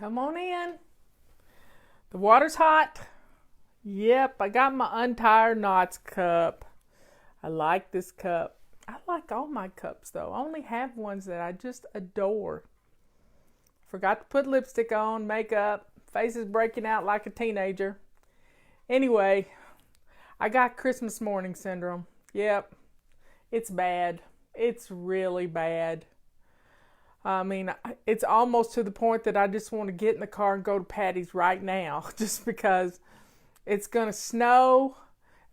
Come on in. The water's hot. Yep, I got my Untied Knots cup. I like this cup. I like all my cups though. I only have ones that I just adore. Forgot to put lipstick on, makeup, face is breaking out like a teenager. Anyway, I got Christmas morning syndrome. Yep, it's bad. It's really bad. I mean, it's almost to the point that I just want to get in the car and go to Patty's right now, just because it's going to snow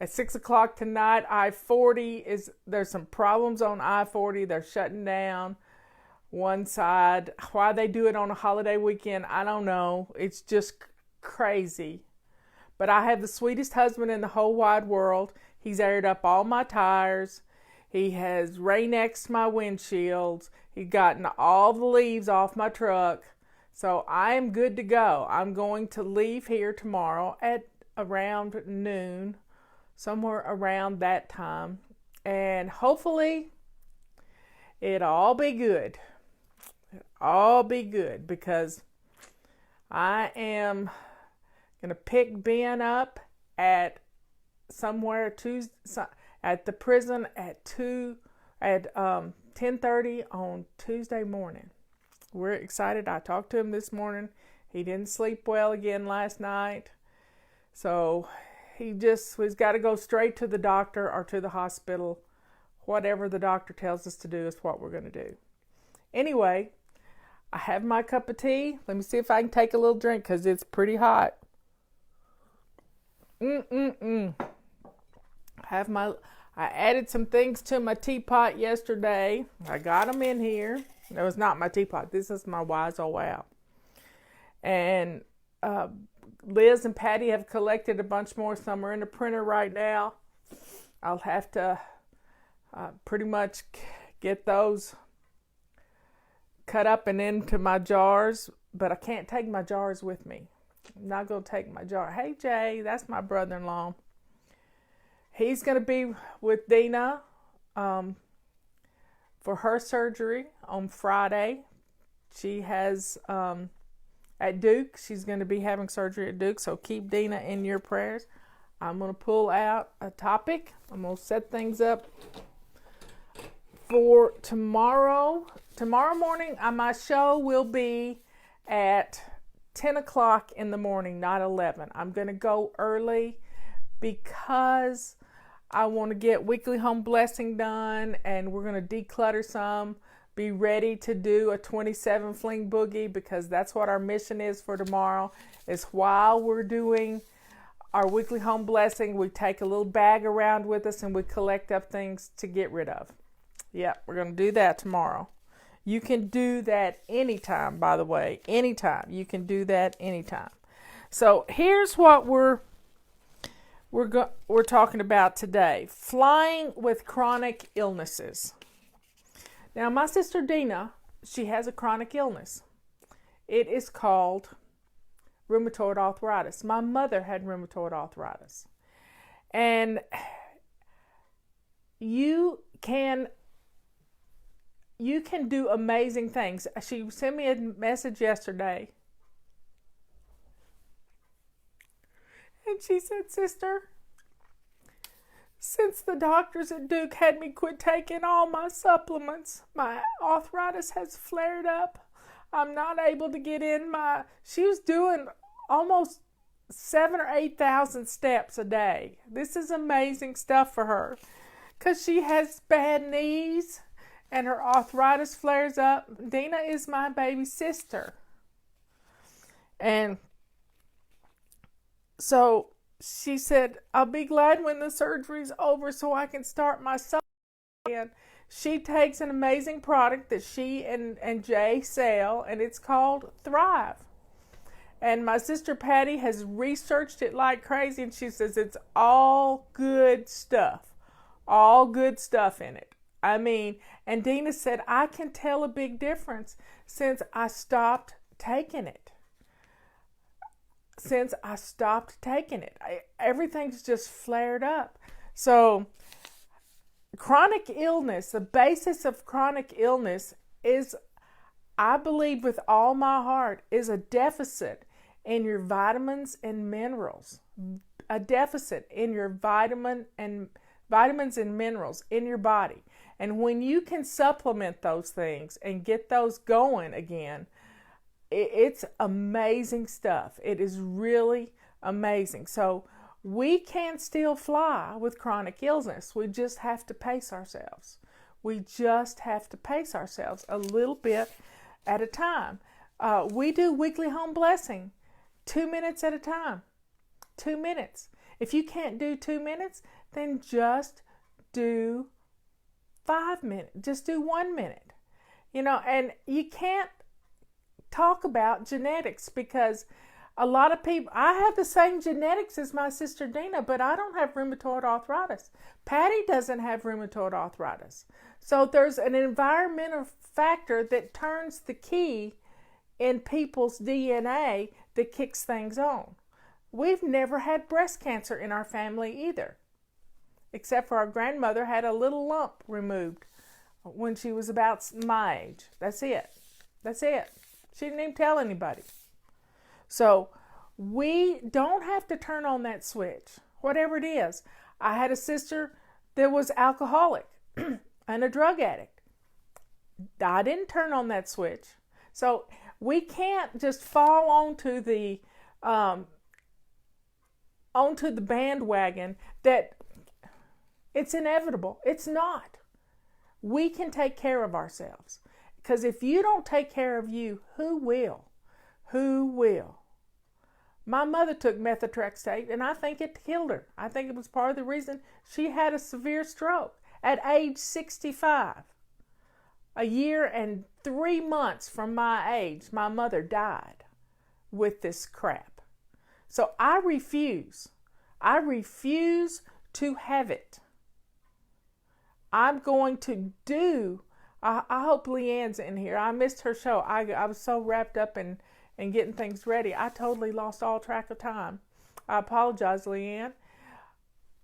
at 6 o'clock tonight. I-40 there's some problems on I-40. They're shutting down one side. Why they do it on a holiday weekend, I don't know. It's just crazy. But I have the sweetest husband in the whole wide world. He's aired up all my tires. He has Rain-X'd my windshields. He's gotten all the leaves off my truck. So I am good to go. I'm going to leave here tomorrow at around noon, somewhere around that time. And hopefully it'll all be good. It'll all be good because I am going to pick Ben up at somewhere Tuesday, at the prison at 10:30 on Tuesday morning. We're excited. I talked to him this morning. He didn't sleep well again last night. So he's got to go straight to the doctor or to the hospital. Whatever the doctor tells us to do is what we're going to do. Anyway, I have my cup of tea. Let me see if I can take a little drink because it's pretty hot. I added some things to my teapot yesterday. I got them in here. No, it's not my teapot. This is my Wise Oh Wow. And Liz and Patty have collected a bunch more. Some are in the printer right now. I'll have to pretty much get those cut up and into my jars. But I can't take my jars with me. I'm not going to take my jar. Hey, Jay, that's my brother-in-law. He's going to be with Dina for her surgery on Friday. She has, at Duke, she's going to be having surgery at Duke, so keep Dina in your prayers. I'm going to pull out a topic. I'm going to set things up for tomorrow. Tomorrow morning, my show will be at 10 o'clock in the morning, not 11. I'm going to go early because I want to get weekly home blessing done, and we're going to declutter some, be ready to do a 27 Fling Boogie, because that's what our mission is for tomorrow, is while we're doing our weekly home blessing, we take a little bag around with us and we collect up things to get rid of. Yeah, we're going to do that tomorrow. You can do that anytime, by the way, anytime. You can do that anytime. So here's what we're talking about today. Flying with chronic illnesses. Now, my sister Dina, she has a chronic illness. It is called rheumatoid arthritis. My mother had rheumatoid arthritis. And you can do amazing things. She sent me a message yesterday. And she said, "Sister, since the doctors at Duke had me quit taking all my supplements, my arthritis has flared up. I'm not able to get in my..." She was doing almost 7,000 or 8,000 steps a day. This is amazing stuff for her because she has bad knees and her arthritis flares up. Dina is my baby sister. And so she said, "I'll be glad when the surgery's over so I can start my supplement." And she takes an amazing product that she and Jay sell, and it's called Thrive. And my sister Patty has researched it like crazy, and she says it's all good stuff. All good stuff in it. I mean, and Dina said, "I can tell a big difference since I stopped taking it. Everything's just flared up." So, chronic illness, the basis of chronic illness is I believe with all my heart, is a deficit in your vitamins and minerals. A deficit in your vitamins and minerals in your body. And when you can supplement those things and get those going again, it's amazing stuff. It is really amazing. So we can still fly with chronic illness. We just have to pace ourselves. We just have to pace ourselves a little bit at a time. We do weekly home blessing 2 minutes at a time. 2 minutes. If you can't do 2 minutes, then just do 5 minutes. Just do 1 minute. And you can't talk about genetics because a lot of people, I have the same genetics as my sister Dina, but I don't have rheumatoid arthritis. Patty doesn't have rheumatoid arthritis. So there's an environmental factor that turns the key in people's DNA that kicks things on. We've never had breast cancer in our family either, except for our grandmother had a little lump removed when she was about my age. That's it. She didn't even tell anybody. So we don't have to turn on that switch, whatever it is. I had a sister that was alcoholic and a drug addict. I didn't turn on that switch. So we can't just fall onto the bandwagon that it's inevitable. It's not. We can take care of ourselves. Because if you don't take care of you, who will? Who will? My mother took methotrexate, and I think it killed her. I think it was part of the reason she had a severe stroke at age 65. A year and 3 months from my age, my mother died with this crap. So I refuse. I refuse to have it. I'm going to do, I hope Leanne's in here. I missed her show. I was so wrapped up in getting things ready. I totally lost all track of time. I apologize, Leanne.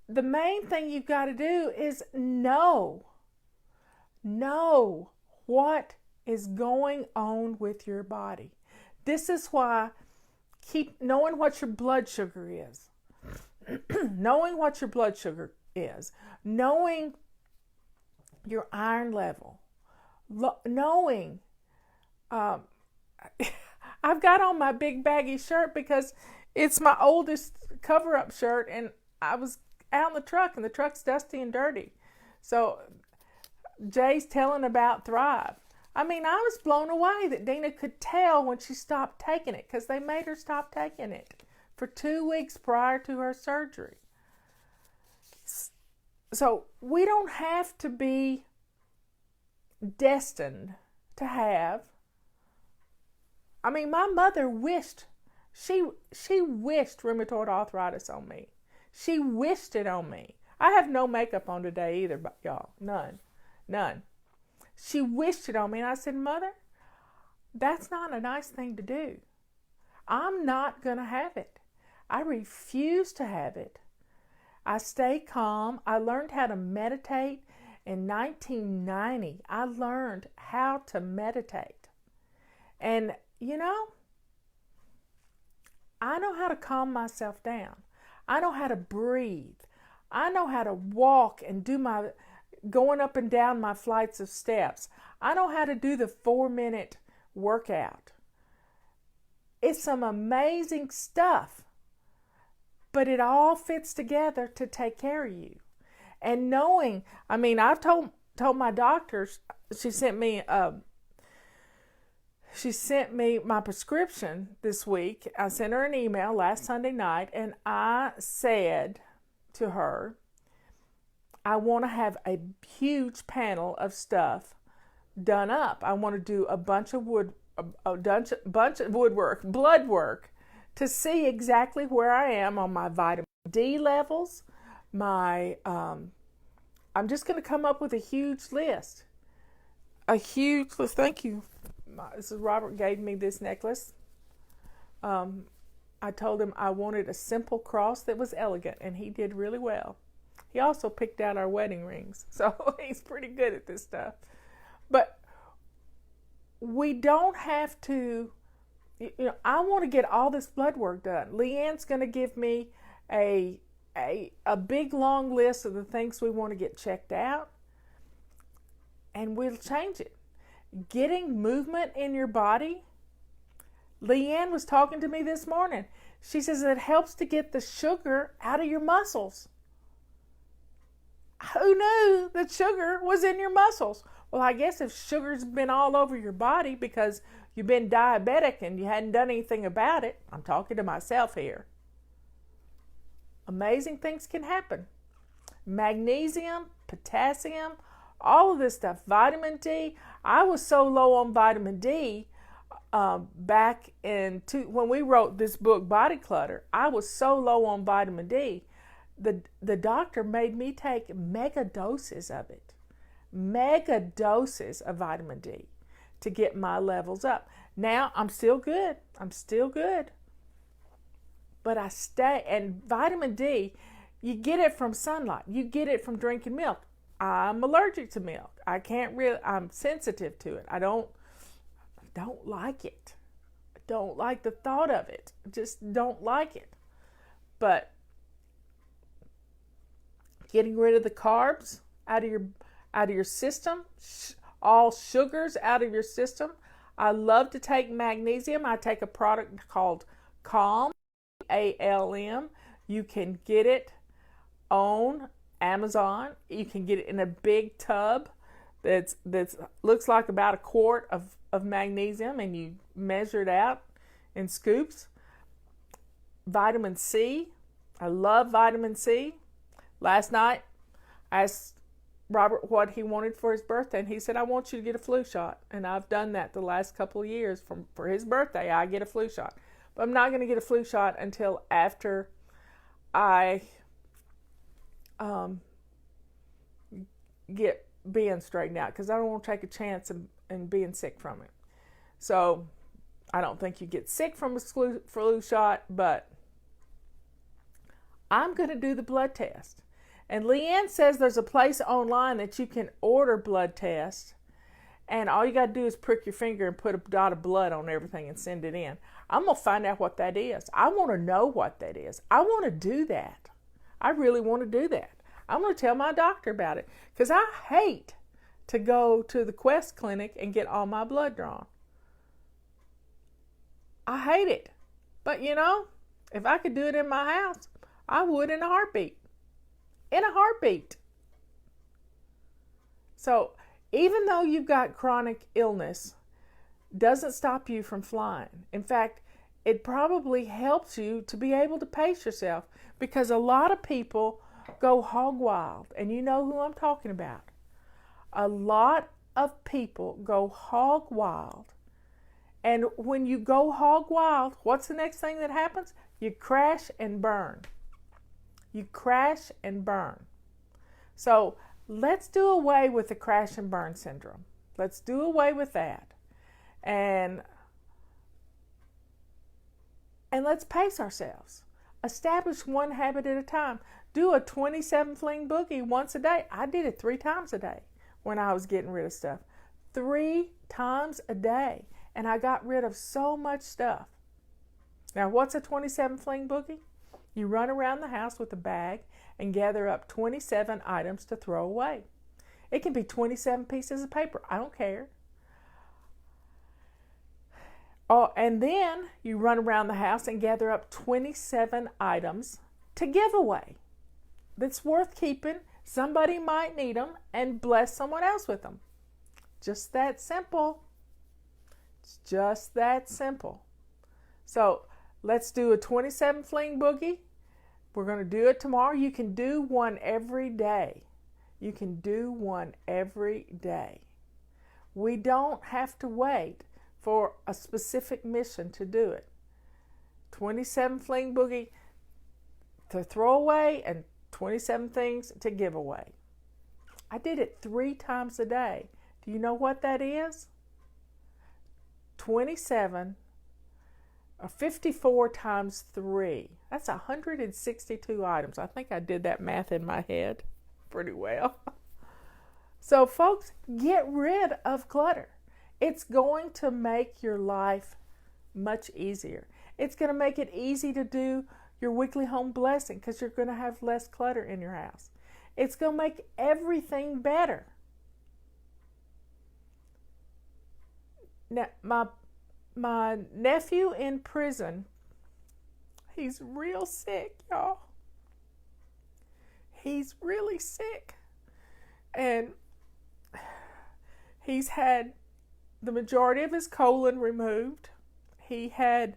The main thing you've got to do is know what is going on with your body. This is why keep knowing what your blood sugar is. Knowing what your blood sugar is. Knowing your iron level. Knowing I've got on my big baggy shirt because it's my oldest cover-up shirt, and I was out in the truck, and the truck's dusty and dirty. So Jay's telling about Thrive. I mean, I was blown away that Dina could tell when she stopped taking it, because they made her stop taking it for 2 weeks prior to her surgery. So we don't have to be destined to have. I mean, my mother wished, she wished rheumatoid arthritis on me. She wished it on me. I have no makeup on today either, y'all. None. She wished it on me, and I said, Mother, that's not a nice thing to do. I'm not going to have it. I refuse to have it. I stay calm. I learned how to meditate in 1990. I learned how to meditate. And, I know how to calm myself down. I know how to breathe. I know how to walk and do my going up and down my flights of steps. I know how to do the 4-minute workout. It's some amazing stuff. But it all fits together to take care of you. And knowing, I've told my doctors, she sent me my prescription this week. I sent her an email last Sunday night, and I said to her, I want to have a huge panel of stuff done up. I want to do a bunch of blood work, to see exactly where I am on my vitamin D levels. I'm just going to come up with a huge list. Thank you. This is Robert gave me this necklace. I told him I wanted a simple cross that was elegant, and he did really well. He also picked out our wedding rings, so he's pretty good at this stuff. But we don't have to, I want to get all this blood work done. Leanne's going to give me a big long list of the things we want to get checked out, and we'll change it. Getting movement in your body. Leanne was talking to me this morning. She says it helps to get the sugar out of your muscles. Who knew that sugar was in your muscles? Well, I guess if sugar's been all over your body because you've been diabetic and you hadn't done anything about it, I'm talking to myself here. Amazing things can happen. Magnesium, potassium, all of this stuff, vitamin D. I was so low on vitamin D back when we wrote this book, Body Clutter. I was so low on vitamin D. The doctor made me take mega doses of it. Mega doses of vitamin D to get my levels up. Now I'm still good. But I stay, and vitamin D, you get it from sunlight. You get it from drinking milk. I'm allergic to milk. I'm sensitive to it. I don't like it. I don't like the thought of it. Just don't like it. But getting rid of the carbs out of your system, all sugars out of your system. I love to take magnesium. I take a product called Calm, ALM. You can get it on Amazon. You can get it in a big tub that's looks like about a quart of magnesium, and you measure it out in scoops. Vitamin C. I love vitamin C. Last night, I asked Robert what he wanted for his birthday, and he said, I want you to get a flu shot. And I've done that the last couple of years. For his birthday, I get a flu shot. But I'm not going to get a flu shot until after I get being straightened out, because I don't want to take a chance in being sick from it. So I don't think you get sick from a flu shot, but I'm going to do the blood test. And Leanne says there's a place online that you can order blood tests, and all you got to do is prick your finger and put a dot of blood on everything and send it in. I'm going to find out what that is. I want to know what that is. I want to do that. I really want to do that. I'm going to tell my doctor about it, because I hate to go to the Quest Clinic and get all my blood drawn. I hate it. But if I could do it in my house, I would in a heartbeat. In a heartbeat. So even though you've got chronic illness, doesn't stop you from flying. In fact, it probably helps you to be able to pace yourself, because a lot of people go hog wild, and you know who I'm talking about. A lot of people go hog wild, and when you go hog wild, what's the next thing that happens? You crash and burn. You crash and burn. So let's do away with the crash and burn syndrome. Let's do away with that. And let's pace ourselves. Establish one habit at a time. Do a 27 Fling Boogie once a day. I did it 3 times a day when I was getting rid of stuff. 3 times a day. And I got rid of so much stuff. Now, what's a 27 Fling Boogie? You run around the house with a bag and gather up 27 items to throw away. It can be 27 pieces of paper. I don't care. Oh, and then you run around the house and gather up 27 items to give away. That's worth keeping. Somebody might need them, and bless someone else with them. Just that simple. It's just that simple. So let's do a 27 Fling Boogie. We're going to do it tomorrow. You can do one every day. You can do one every day. We don't have to wait for a specific mission to do it. 27 Fling Boogie to throw away and 27 things to give away. I did it 3 times a day. Do you know what that is? 27 or 54 times 3. That's 162 items. I think I did that math in my head pretty well. So folks, get rid of clutter. It's going to make your life much easier. It's going to make it easy to do your weekly home blessing because you're going to have less clutter in your house. It's going to make everything better. Now, my nephew in prison, he's real sick, y'all. He's really sick. And he's had the majority of his colon removed. He had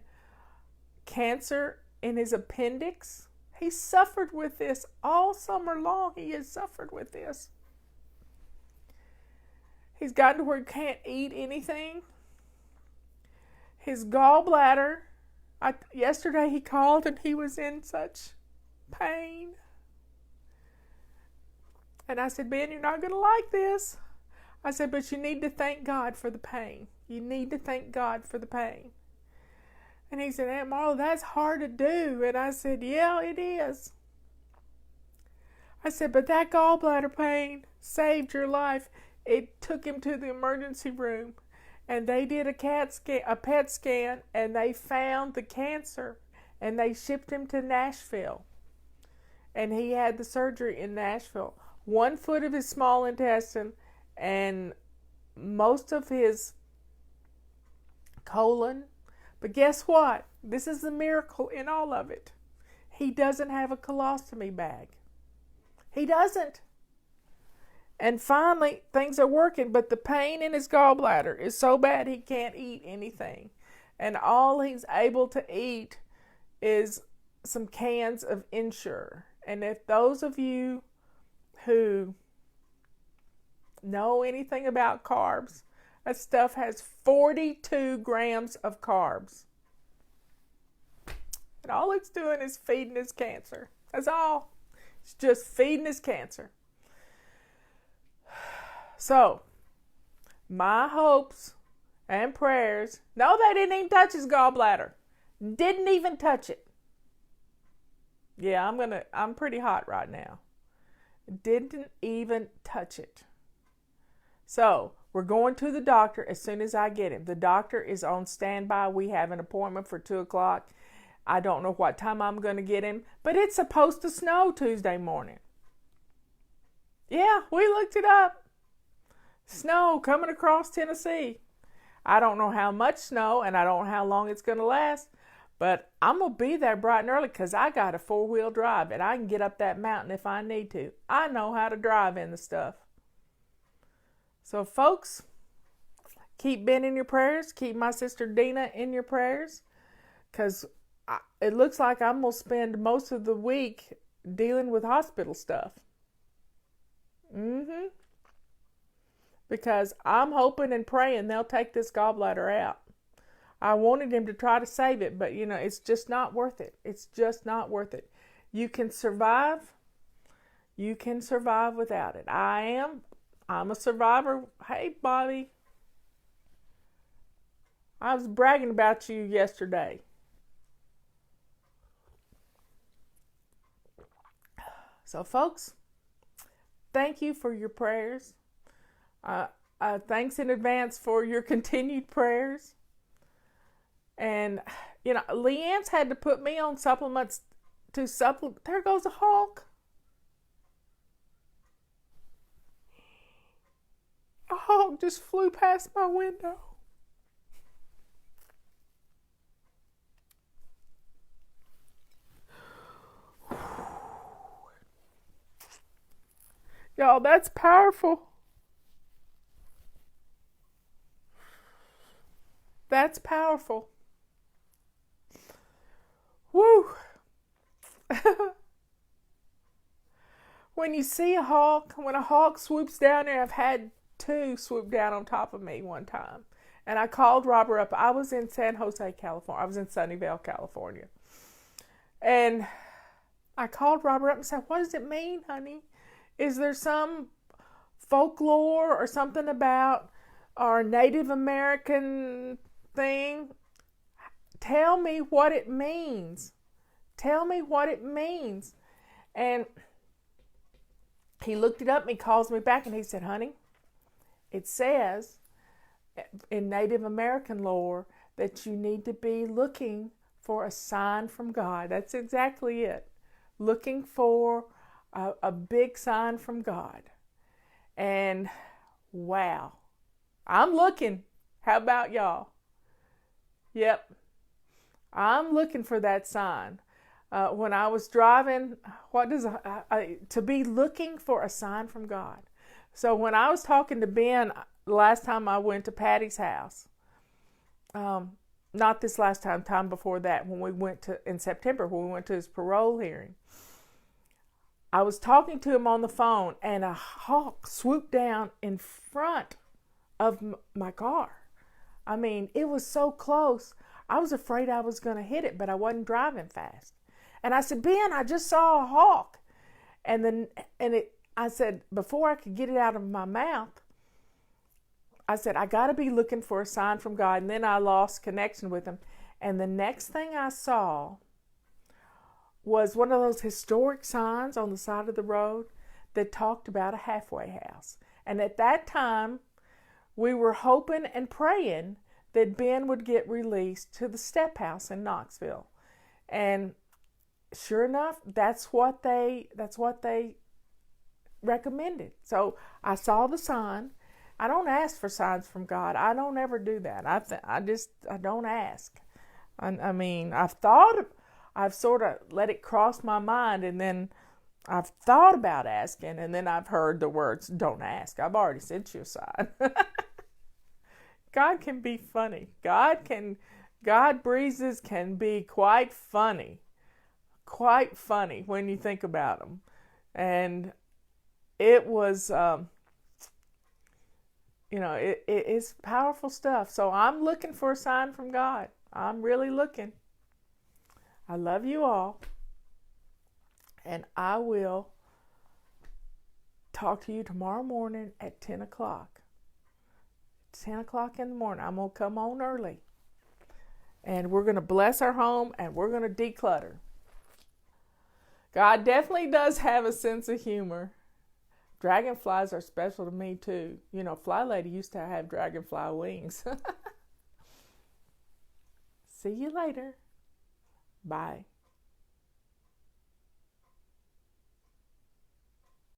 cancer in his appendix. He suffered with this all summer long. He has suffered with this. He's gotten to where he can't eat anything. His gallbladder, yesterday he called and he was in such pain. And I said, Ben, you're not going to like this. I said, but you need to thank God for the pain. You need to thank God for the pain. And he said, Aunt Marla, that's hard to do. And I said, yeah, it is. I said, but that gallbladder pain saved your life. It took him to the emergency room. And they did a PET scan, and they found the cancer. And they shipped him to Nashville. And he had the surgery in Nashville. 1 foot of his small intestine and most of his colon. But guess what? This is the miracle in all of it. He doesn't have a colostomy bag. He doesn't. And finally, things are working, but the pain in his gallbladder is so bad he can't eat anything. And all he's able to eat is some cans of Ensure. And if those of you who know anything about carbs, that stuff has 42 grams of carbs. And all it's doing is feeding his cancer. That's all. It's just feeding his cancer. So, my hopes and prayers, no, they didn't even touch his gallbladder. Didn't even touch it. Yeah, I'm pretty hot right now. Didn't even touch it. So, we're going to the doctor as soon as I get him. The doctor is on standby. We have an appointment for 2 o'clock. I don't know what time I'm going to get him, but it's supposed to snow Tuesday morning. Yeah, we looked it up. Snow coming across Tennessee. I don't know how much snow, and I don't know how long it's going to last, but I'm going to be there bright and early because I got a 4-wheel drive, and I can get up that mountain if I need to. I know how to drive in the stuff. So, folks, keep Ben in your prayers. Keep my sister Dina in your prayers, because it looks like I'm going to spend most of the week dealing with hospital stuff. Because I'm hoping and praying they'll take this gallbladder out. I wanted him to try to save it, but, it's just not worth it. It's just not worth it. You can survive. You can survive without it. I'm a survivor. Hey, Bobby. I was bragging about you yesterday. So, folks, thank you for your prayers. Thanks in advance for your continued prayers. And, Leanne's had to put me on supplements to supplement. There goes a hawk. A hawk just flew past my window. Y'all, that's powerful. That's powerful. Woo! When you see a hawk, when a hawk swoops down there, I've had 2 swoop down on top of me one time. And I called Robert up. I was in San Jose, California. I was in Sunnyvale, California. And I called Robert up and said, what does it mean, honey? Is there some folklore or something about our Native American thing? Tell me what it means. Tell me what it means. And he looked it up and he calls me back and he said, honey, it says in Native American lore that you need to be looking for a sign from God. That's exactly it. Looking for a big sign from God. And wow, I'm looking. How about y'all? Yep, I'm looking for that sign. When I was driving, to be looking for a sign from God? So when I was talking to Ben last time I went to Patty's house, not this last time, time before that, when we went to in September, when we went to his parole hearing, I was talking to him on the phone, and a hawk swooped down in front of my car. I mean, it was so close. I was afraid I was going to hit it, but I wasn't driving fast. And I said, Ben, I just saw a hawk. I said, before I could get it out of my mouth, I said, I got to be looking for a sign from God. And then I lost connection with him. And the next thing I saw was one of those historic signs on the side of the road that talked about a halfway house. And at that time, we were hoping and praying that Ben would get released to the step house in Knoxville. And sure enough, that's what they recommended. So I saw the sign. I don't ask for signs from God. I don't ever do that. I don't ask. I mean, I've sort of let it cross my mind, and then I've thought about asking, and then I've heard the words, don't ask. I've already sent you a sign. God can be funny. God breezes can be quite funny. Quite funny when you think about them. And it was, it's powerful stuff. So I'm looking for a sign from God. I'm really looking. I love you all. And I will talk to you tomorrow morning at 10 o'clock. 10 o'clock in the morning. I'm going to come on early. And we're going to bless our home, and we're going to declutter. God definitely does have a sense of humor. Dragonflies are special to me too. You know, Fly Lady used to have dragonfly wings. See you later. Bye.